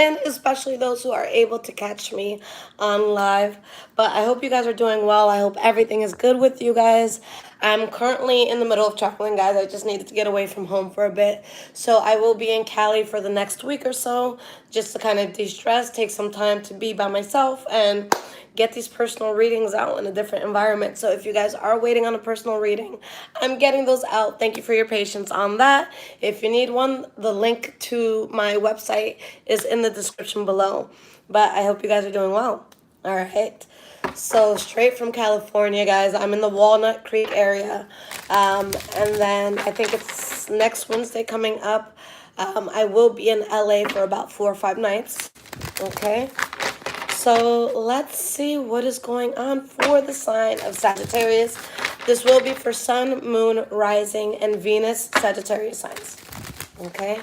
and especially those who are able to catch me on live. But I hope you guys are doing well. I hope everything is good with you guys. I'm currently in the middle of traveling, guys. I just needed to get away from home for a bit. So I will be in Cali for the next week or so, just to kind of de-stress, take some time to be by myself, and get these personal readings out in a different environment. So if you guys are waiting on a personal reading, I'm getting those out. Thank you for your patience on that. If you need one, the link to my website is in the description below. But I hope you guys are doing well. All right. So straight from California, guys. I'm in the Walnut Creek area. And then I think it's next Wednesday coming up. I will be in LA for about 4 or 5 nights. Okay. So let's see what is going on for the sign of Sagittarius. This will be for Sun, Moon, Rising, and Venus Sagittarius signs. Okay?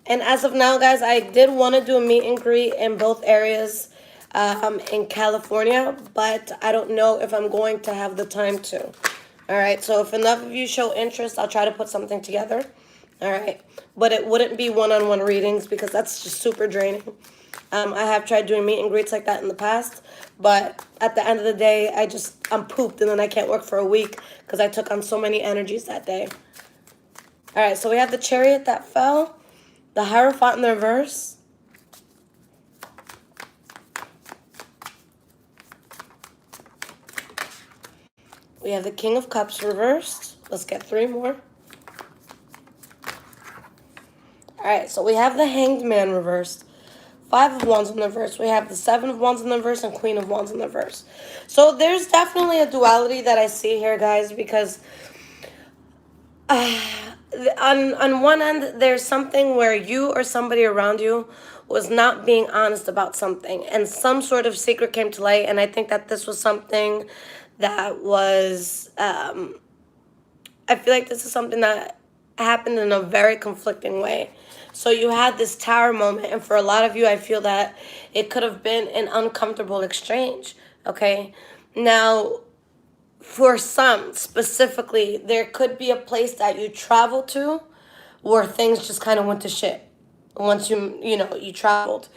And as of now, guys, I did want to do a meet and greet in both areas in California, but I don't know if I'm going to have the time to. All right, so if enough of you show interest, I'll try to put something together. All right, but it wouldn't be one-on-one readings because that's just super draining. I have tried doing meet and greets like that in the past, but at the end of the day, I'm pooped and then I can't work for a week because I took on so many energies that day. All right, so we have the Chariot that fell, the Hierophant in the reverse, we have the King of Cups reversed. Let's get 3 more. Alright, so we have the Hanged Man reversed, 5 of Wands in the reverse. We have the 7 of Wands in the reverse and Queen of Wands in the reverse. So there's definitely a duality that I see here, guys, because on one end, there's something where you or somebody around you was not being honest about something, and some sort of secret came to light, and I think that this was something that was, I feel like this is something that happened in a very conflicting way. So you had this tower moment, and for a lot of you, I feel that it could have been an uncomfortable exchange, okay? Now, for some specifically, there could be a place that you travel to where things just kind of went to shit once you traveled.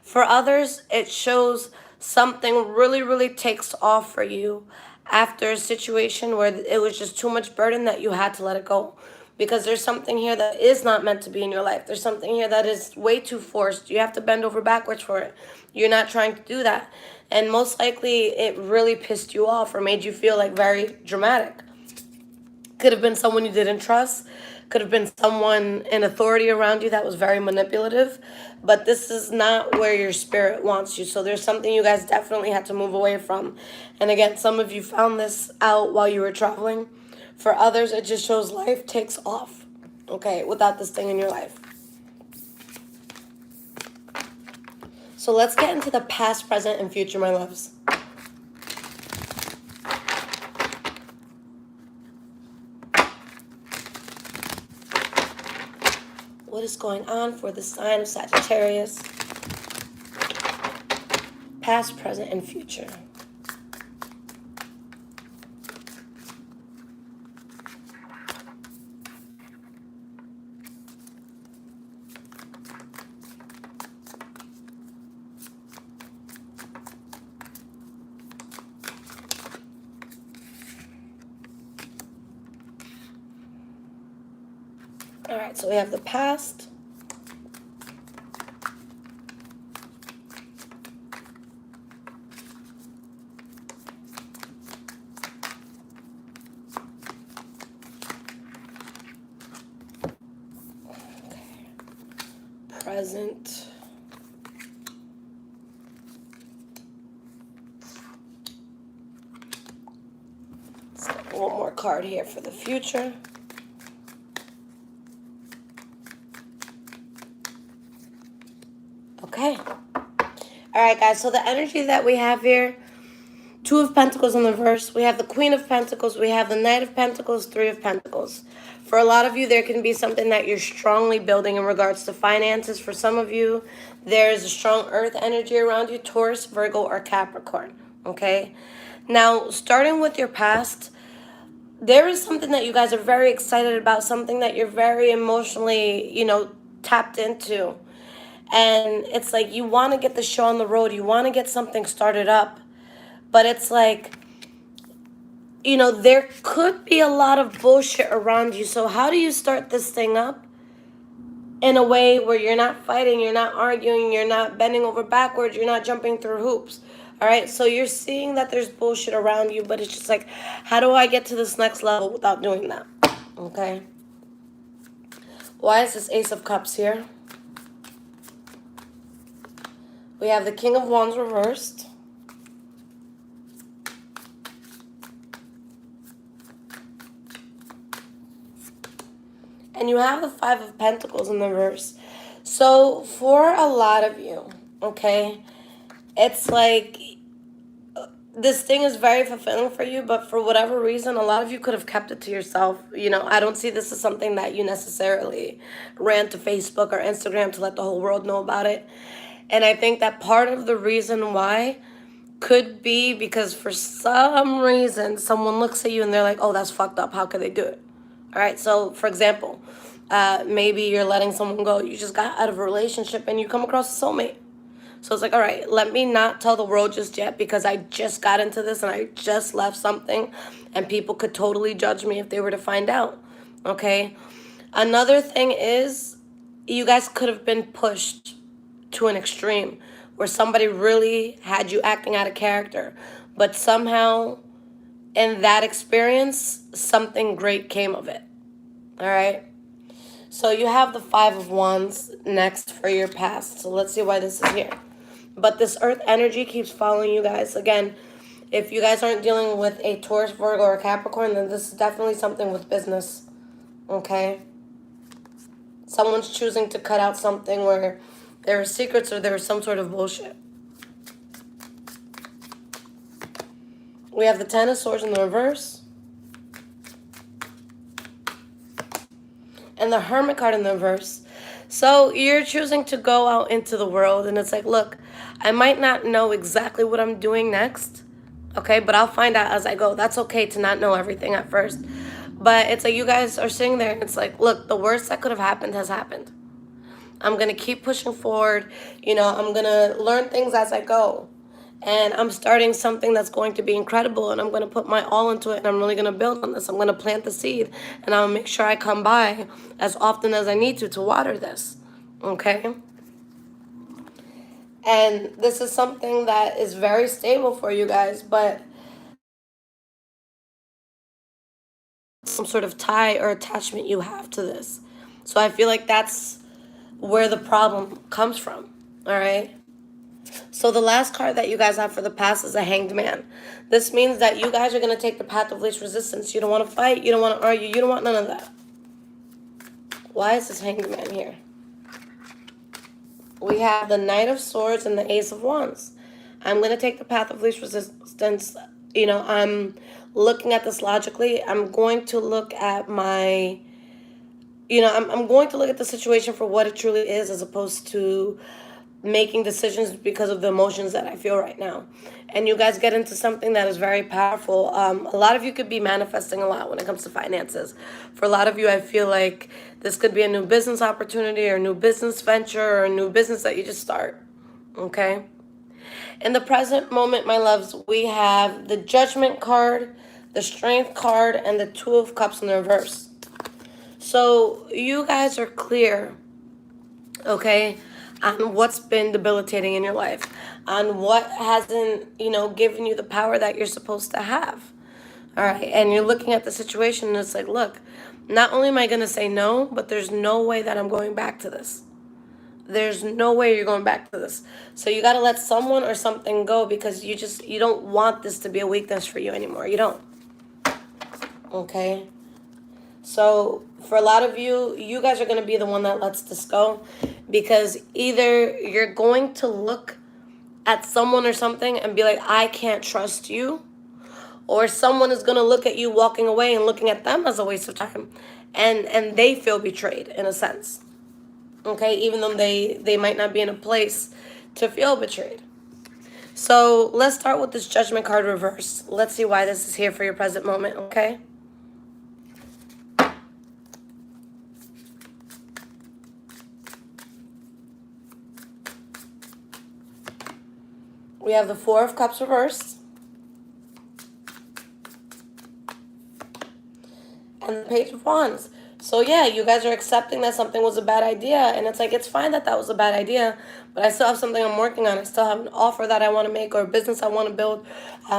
For others, it shows something really, really takes off for you after a situation where it was just too much burden that you had to let it go. Because there's something here that is not meant to be in your life. There's something here that is way too forced. You have to bend over backwards for it. You're not trying to do that. And most likely, it really pissed you off or made you feel like very dramatic. Could have been someone you didn't trust. Could have been someone in authority around you that was very manipulative. But this is not where your spirit wants you. So there's something you guys definitely had to move away from. And again, some of you found this out while you were traveling. For others, it just shows life takes off, okay, without this thing in your life. So let's get into the past, present, and future, my loves. What is going on for the sign of Sagittarius? Past, present, and future. All right, so we have the past. Present. Let's get one more card here for the future. Okay. All right, guys. So the energy that we have here, 2 of Pentacles in the reverse. We have the Queen of Pentacles. We have the Knight of Pentacles, 3 of Pentacles. For a lot of you, there can be something that you're strongly building in regards to finances. For some of you, there's a strong earth energy around you, Taurus, Virgo, or Capricorn, okay? Now, starting with your past, there is something that you guys are very excited about, something that you're very emotionally, tapped into. And it's like you want to get the show on the road, you want to get something started up, but it's like, there could be a lot of bullshit around you. So how do you start this thing up in a way where you're not fighting, you're not arguing, you're not bending over backwards, you're not jumping through hoops? All right, so you're seeing that there's bullshit around you, but it's just like, how do I get to this next level without doing that? Okay. Why is this Ace of Cups here? We have the King of Wands reversed. And you have the Five of Pentacles in the reverse. So for a lot of you, okay, it's like this thing is very fulfilling for you, but for whatever reason, a lot of you could have kept it to yourself. I don't see this as something that you necessarily ran to Facebook or Instagram to let the whole world know about it. And I think that part of the reason why could be because for some reason, someone looks at you and they're like, oh, that's fucked up. How could they do it? All right. So, for example, maybe you're letting someone go. You just got out of a relationship and you come across a soulmate. So it's like, all right, let me not tell the world just yet because I just got into this and I just left something and people could totally judge me if they were to find out, okay? Another thing is you guys could have been pushed to an extreme where somebody really had you acting out of character, but somehow in that experience, something great came of it, all right? So you have the Five of Wands next for your past. So let's see why this is here. But this earth energy keeps following you guys. Again, if you guys aren't dealing with a Taurus, Virgo, or Capricorn, then this is definitely something with business. Okay? Someone's choosing to cut out something where there are secrets or there is some sort of bullshit. We have the Ten of Swords in the reverse. And the Hermit card in the reverse. So you're choosing to go out into the world and it's like, look, I might not know exactly what I'm doing next, okay, but I'll find out as I go. That's okay to not know everything at first. But it's like you guys are sitting there and it's like, look, the worst that could have happened has happened. I'm going to keep pushing forward. I'm going to learn things as I go. And I'm starting something that's going to be incredible and I'm going to put my all into it and I'm really going to build on this. I'm going to plant the seed and I'll make sure I come by as often as I need to water this, okay? And this is something that is very stable for you guys, but some sort of tie or attachment you have to this. So I feel like that's where the problem comes from, all right? So the last card that you guys have for the past is a Hanged Man. This means that you guys are going to take the path of least resistance. You don't want to fight. You don't want to argue. You don't want none of that. Why is this Hanged Man here? We have the Knight of Swords and the Ace of Wands. I'm going to take the path of least resistance. I'm looking at this logically. I'm going to look at my... I'm going to look at the situation for what it truly is as opposed to making decisions because of the emotions that I feel right now. And you guys get into something that is very powerful. A lot of you could be manifesting a lot when it comes to finances. For a lot of you, I feel like this could be a new business opportunity or a new business venture or a new business that you just start, okay? In the present moment, my loves, we have the Judgment card, the Strength card, and the Two of Cups in the reverse. So you guys are clear, okay, on what's been debilitating in your life, on what hasn't, given you the power that you're supposed to have. All right, and you're looking at the situation and it's like, look, not only am I going to say no, but there's no way that I'm going back to this. There's no way you're going back to this. So you got to let someone or something go because you don't want this to be a weakness for you anymore. You don't. Okay? So for a lot of you, you guys are going to be the one that lets this go because either you're going to look at someone or something and be like, I can't trust you, or someone is going to look at you walking away and looking at them as a waste of time, and they feel betrayed in a sense, okay, even though they might not be in a place to feel betrayed. So let's start with this Judgment card reverse. Let's see why this is here for your present moment, okay? We have the Four of Cups reversed. And the Page of Wands. So yeah, you guys are accepting that something was a bad idea. And it's like, it's fine that that was a bad idea. But I still have something I'm working on. I still have an offer that I want to make or a business I want to build.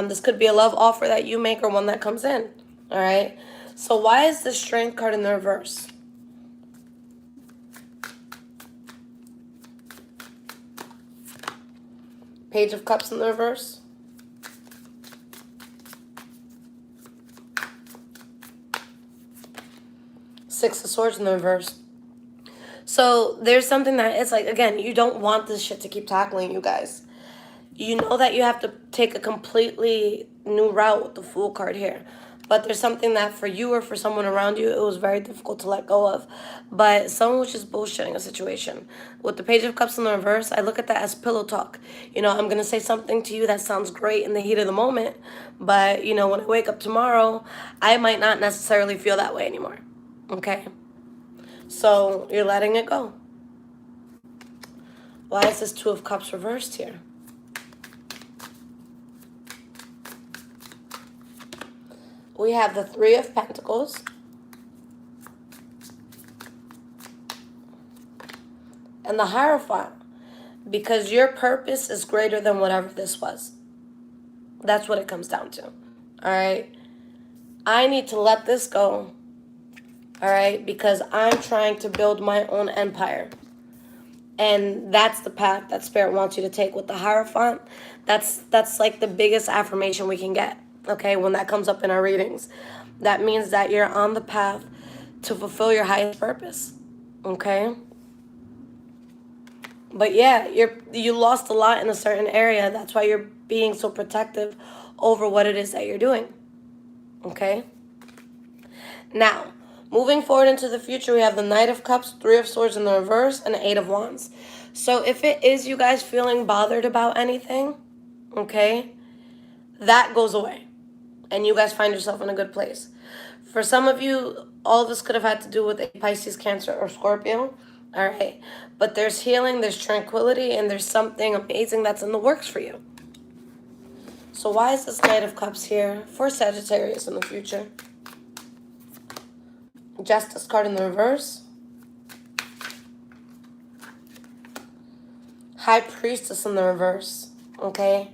This could be a love offer that you make or one that comes in. All right. So why is the Strength card in the reverse? Page of Cups in the reverse. Six of Swords in the reverse. So there's something that it's like, again, you don't want this shit to keep tackling you guys. You know that you have to take a completely new route with the Fool card here. But there's something that for you or for someone around you, it was very difficult to let go of. But someone was just bullshitting a situation. With the Page of Cups in the reverse, I look at that as pillow talk. You know, I'm going to say something to you that sounds great in the heat of the moment. But, you know, when I wake up tomorrow, I might not necessarily feel that way anymore. Okay? So you're letting it go. Why is this Two of Cups reversed here? We have the Three of Pentacles. And the Hierophant. Because your purpose is greater than whatever this was. That's what it comes down to. All right? I need to let this go. All right? Because I'm trying to build my own empire. And that's the path that Spirit wants you to take with the Hierophant. That's like the biggest affirmation we can get. Okay, when that comes up in our readings, that means that you're on the path to fulfill your highest purpose. Okay, but yeah, you lost a lot in a certain area. That's why you're being so protective over what it is that you're doing. Okay. Now, moving forward into the future, we have the Knight of Cups, Three of Swords in the reverse, and the Eight of Wands. So if it is you guys feeling bothered about anything, okay, that goes away. And you guys find yourself in a good place. For some of you, all this could have had to do with a Pisces, Cancer, or Scorpio. All right. But there's healing, there's tranquility, and there's something amazing that's in the works for you. So why is this Knight of Cups here for Sagittarius in the future? Justice card in the reverse. High Priestess in the reverse. Okay.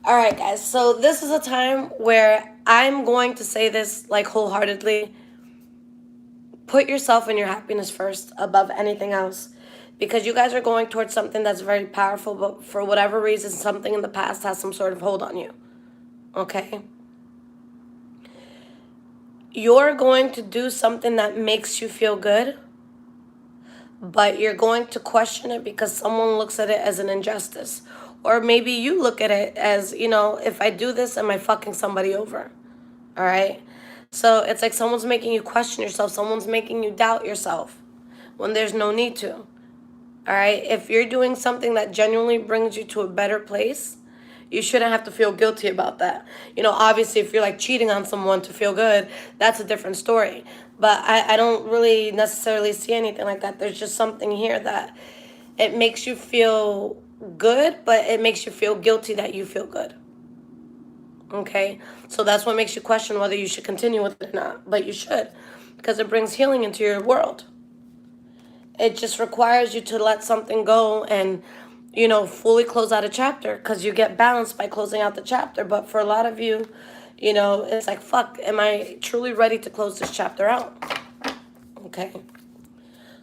All right, guys, so this is a time where I'm going to say this like wholeheartedly. Put yourself and your happiness first above anything else, because you guys are going towards something that's very powerful, but for whatever reason, something in the past has some sort of hold on you, okay? You're going to do something that makes you feel good, but you're going to question it because someone looks at it as an injustice. Or maybe you look at it as, you know, if I do this, am I fucking somebody over? All right? So it's like someone's making you question yourself. Someone's making you doubt yourself when there's no need to. All right? If you're doing something that genuinely brings you to a better place, you shouldn't have to feel guilty about that. You know, obviously, if you're like cheating on someone to feel good, that's a different story. But I don't really necessarily see anything like that. There's just something here that it makes you feel good, but it makes you feel guilty that you feel good. Okay? So that's what makes you question whether you should continue with it or not. But you should, because it brings healing into your world. It just requires you to let something go and, you know, fully close out a chapter, because you get balanced by closing out the chapter. But for a lot of you, you know, it's like, fuck, am I truly ready to close this chapter out? Okay.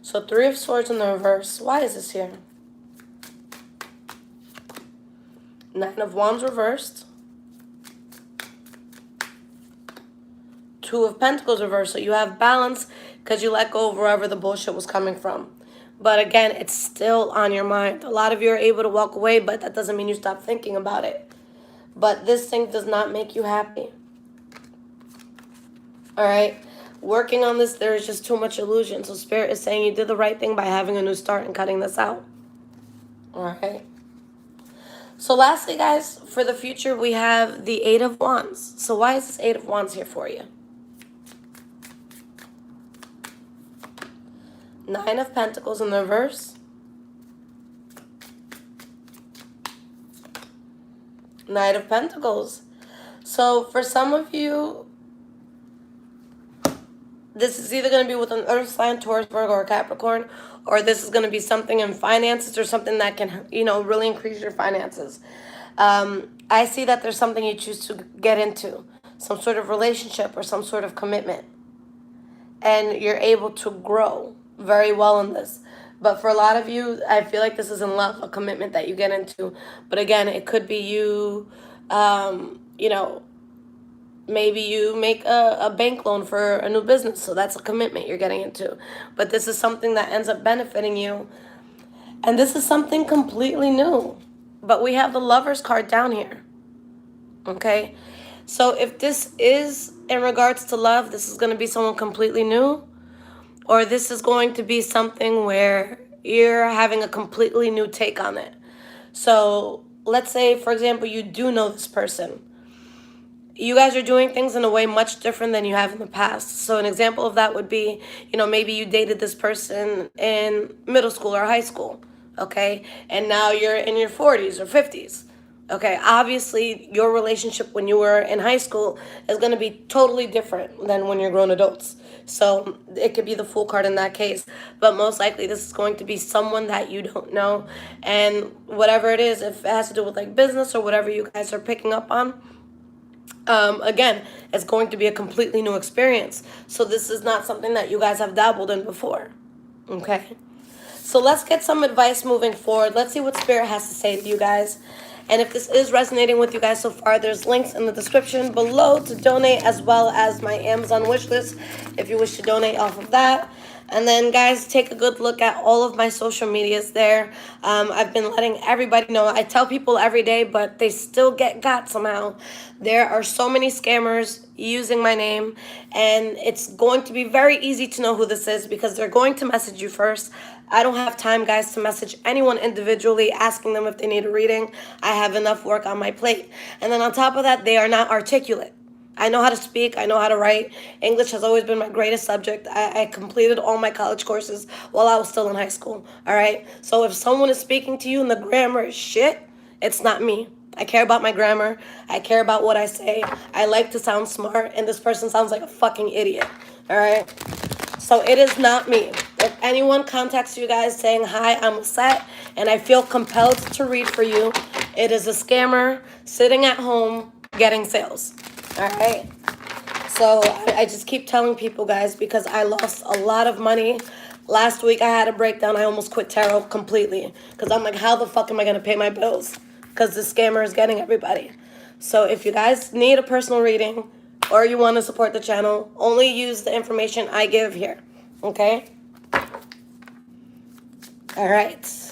So Three of Swords in the reverse. Why is this here? Nine of Wands reversed. Two of Pentacles reversed. So you have balance because you let go of wherever the bullshit was coming from. But again, it's still on your mind. A lot of you are able to walk away, but that doesn't mean you stop thinking about it. But this thing does not make you happy. All right? Working on this, there is just too much illusion. So Spirit is saying you did the right thing by having a new start and cutting this out. All right? So lastly, guys, for the future, we have the Eight of Wands. So why is this Eight of Wands here for you? Nine of Pentacles in the reverse. Knight of Pentacles. So for some of you, this is either going to be with an earth sign, Taurus, Virgo, or Capricorn, or this is going to be something in finances or something that can, really increase your finances. I see that there's something you choose to get into, some sort of relationship or some sort of commitment. And you're able to grow very well in this. But for a lot of you, I feel like this is in love, a commitment that you get into. But again, it could be you, maybe you make a bank loan for a new business. So that's a commitment you're getting into. But this is something that ends up benefiting you. And this is something completely new. But we have the Lovers card down here. Okay? So if this is in regards to love, this is going to be someone completely new. Or this is going to be something where you're having a completely new take on it. So let's say, for example, you do know this person. You guys are doing things in a way much different than you have in the past. So an example of that would be, maybe you dated this person in middle school or high school, okay? And now you're in your 40s or 50s. Okay, obviously your relationship when you were in high school is going to be totally different than when you're grown adults. So it could be the Fool card in that case. But most likely this is going to be someone that you don't know. And whatever it is, if it has to do with like business or whatever you guys are picking up on, again, it's going to be a completely new experience. So this is not something that you guys have dabbled in before. Okay? So let's get some advice moving forward. Let's see what Spirit has to say to you guys. And if this is resonating with you guys so far, there's links in the description below to donate, as well as my Amazon wish list if you wish to donate off of that. And then, guys, take a good look at all of my social medias there. I've been letting everybody know. I tell people every day, but they still get got somehow. There are so many scammers using my name, and it's going to be very easy to know who this is because they're going to message you first. I don't have time, guys, to message anyone individually asking them if they need a reading. I have enough work on my plate. And then on top of that, they are not articulate. I know how to speak. I know how to write. English has always been my greatest subject. I completed all my college courses while I was still in high school. All right? So if someone is speaking to you and the grammar is shit, it's not me. I care about my grammar. I care about what I say. I like to sound smart, and this person sounds like a fucking idiot. All right? So it is not me. If anyone contacts you guys saying, hi, I'm Lisette, and I feel compelled to read for you, it is a scammer sitting at home getting sales. All right? So I just keep telling people, guys, because I lost a lot of money. Last week I had a breakdown. I almost quit tarot completely because I'm like, how the fuck am I going to pay my bills? Because the scammer is getting everybody. So if you guys need a personal reading or you want to support the channel, only use the information I give here. Okay? All right.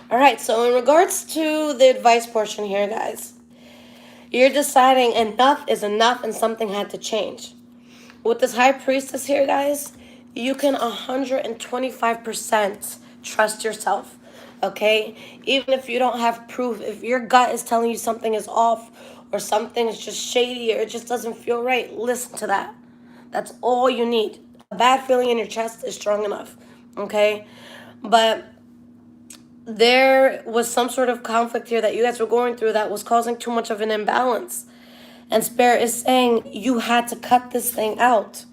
All right, so in regards to the advice portion here, guys, you're deciding enough is enough and something had to change. With this High Priestess here, guys, you can 125% trust yourself, okay? Even if you don't have proof, if your gut is telling you something is off or something is just shady or it just doesn't feel right, listen to that. That's all you need. A bad feeling in your chest is strong enough, okay? But there was some sort of conflict here that you guys were going through that was causing too much of an imbalance. And Spirit is saying you had to cut this thing out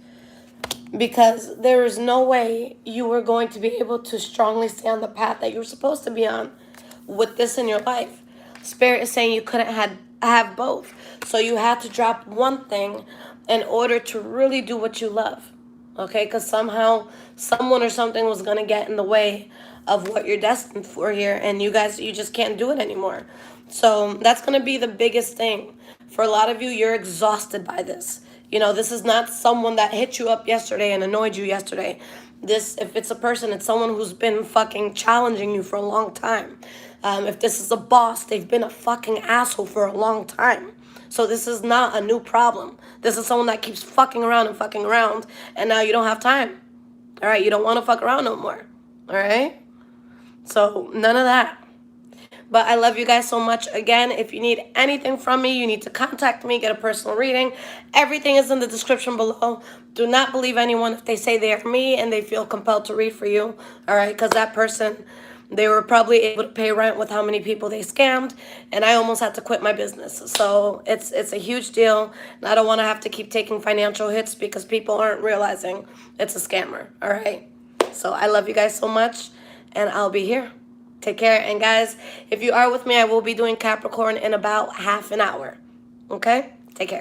because there is no way you were going to be able to strongly stay on the path that you were supposed to be on with this in your life. Spirit is saying you couldn't have both. So you had to drop one thing in order to really do what you love. Okay? Because somehow someone or something was going to get in the way of what you're destined for here, and you just can't do it anymore. So that's going to be the biggest thing. For a lot of you, you're exhausted by this. This is not someone that hit you up yesterday and annoyed you yesterday. If it's a person, it's someone who's been fucking challenging you for a long time. If this is a boss, they've been a fucking asshole for a long time. So this is not a new problem. This is someone that keeps fucking around, and now you don't have time. All right? You don't want to fuck around no more. All right? So none of that. But I love you guys so much. Again, if you need anything from me, you need to contact me, get a personal reading. Everything is in the description below. Do not believe anyone if they say they are me and they feel compelled to read for you. All right, because that person, they were probably able to pay rent with how many people they scammed, and I almost had to quit my business. So it's a huge deal, and I don't want to have to keep taking financial hits because people aren't realizing it's a scammer. All right. So I love you guys so much, and I'll be here. Take care. And guys, if you are with me, I will be doing Capricorn in about half an hour. Okay?